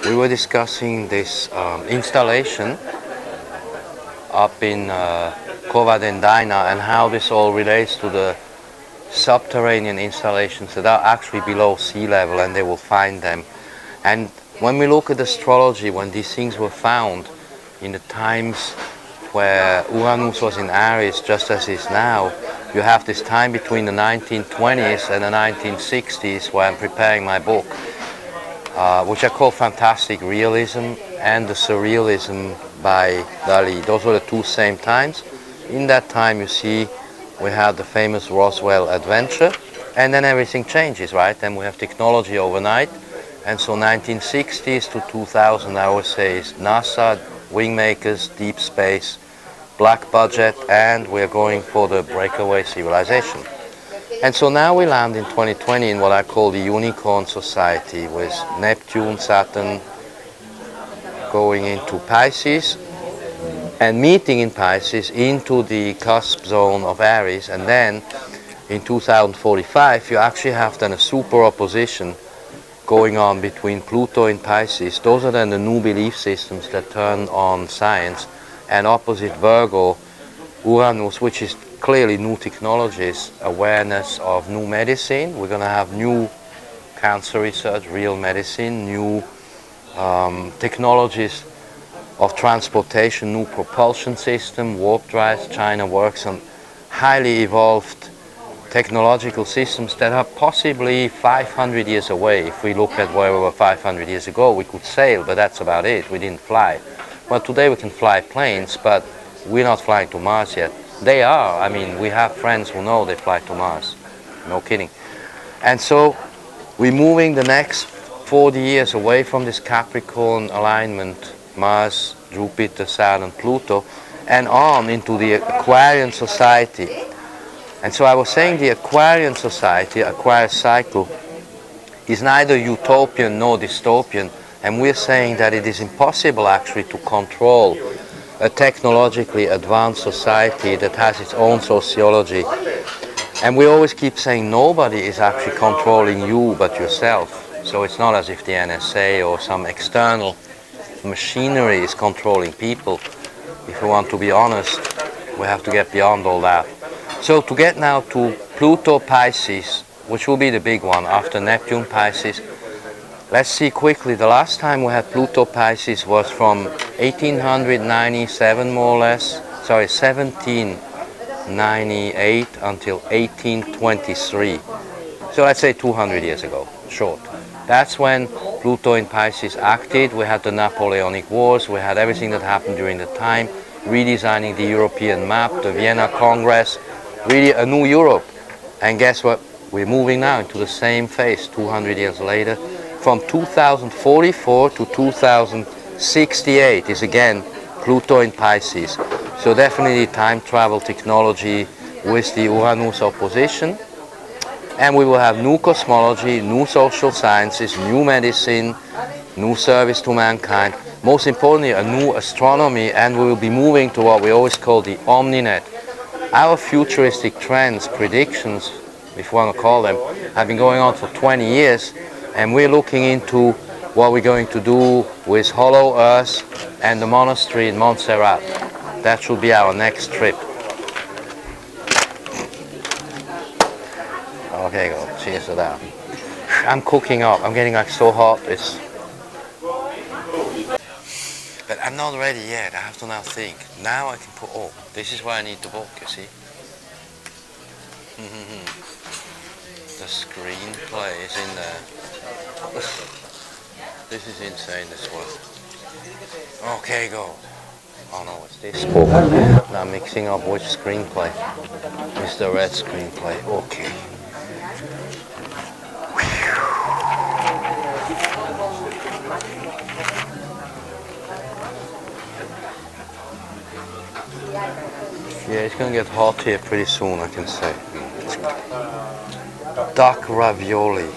we were discussing this installation up in Covadendina and how this all relates to the subterranean installations that are actually below sea level, and they will find them. And when we look at astrology, when these things were found in the times where Uranus was in Aries, just as is now, you have this time between the 1920s and the 1960s where I'm preparing my book, which I call Fantastic Realism and the Surrealism by Dali. Those were the two same times. In that time, you see, we had the famous Roswell adventure, and then everything changes, right? And we have technology overnight. And so 1960s to 2000, I would say, is NASA, wingmakers, deep space, black budget, and we're going for the breakaway civilization. And so now we land in 2020 in what I call the Unicorn Society, with Neptune, Saturn going into Pisces and meeting in Pisces into the cusp zone of Aries. And then in 2045 you actually have then a super opposition going on between Pluto and Pisces. Those are then the new belief systems that turn on science, and opposite Virgo, Uranus, which is clearly new technologies, awareness of new medicine. We're going to have new cancer research, real medicine, new technologies of transportation, new propulsion system, warp drives. China works on highly evolved technological systems that are possibly 500 years away. If we look at where we were 500 years ago, we could sail, but that's about it. We didn't fly. Well, today we can fly planes, but we're not flying to Mars yet. They are. I mean, we have friends who know they fly to Mars. No kidding. And so we're moving the next 40 years away from this Capricorn alignment, Mars, Jupiter, Saturn, Pluto, and on into the Aquarian Society. And so I was saying the Aquarian Society, Aquarius Cycle, is neither utopian nor dystopian, and we're saying that it is impossible actually to control a technologically advanced society that has its own sociology. And we always keep saying nobody is actually controlling you but yourself. So it's not as if the NSA or some external machinery is controlling people. If we want to be honest, we have to get beyond all that. So to get now to Pluto Pisces, which will be the big one after Neptune Pisces, let's see quickly. The last time we had Pluto Pisces was from 1897 more or less, sorry, 1798 until 1823. So let's say 200 years ago, short. That's when Pluto in Pisces acted. We had the Napoleonic Wars, we had everything that happened during the time, redesigning the European map, the Vienna Congress, really a new Europe. And guess what? We're moving now into the same phase 200 years later. From 2044 to 2068 is again Pluto in Pisces. So definitely time travel technology with the Uranus opposition. And we will have new cosmology, new social sciences, new medicine, new service to mankind. Most importantly, a new astronomy, and we will be moving to what we always call the Omninet. Our futuristic trends, predictions, if you want to call them, have been going on for 20 years, and we're looking into what we're going to do with Hollow Earth and the monastery in Montserrat. That should be our next trip. Okay, go. Cheers to that. I'm cooking up. I'm getting like so hot. But I'm not ready yet. I have to now think. Now I can put. Oh, this is where I need the book. You see. The screenplay is in there. This is insane. This one. Okay, go. Oh no, it's this book. Now I'm mixing up which screenplay. It's the red screenplay. Okay. Yeah, it's gonna get hot here pretty soon, I can say. Duck ravioli.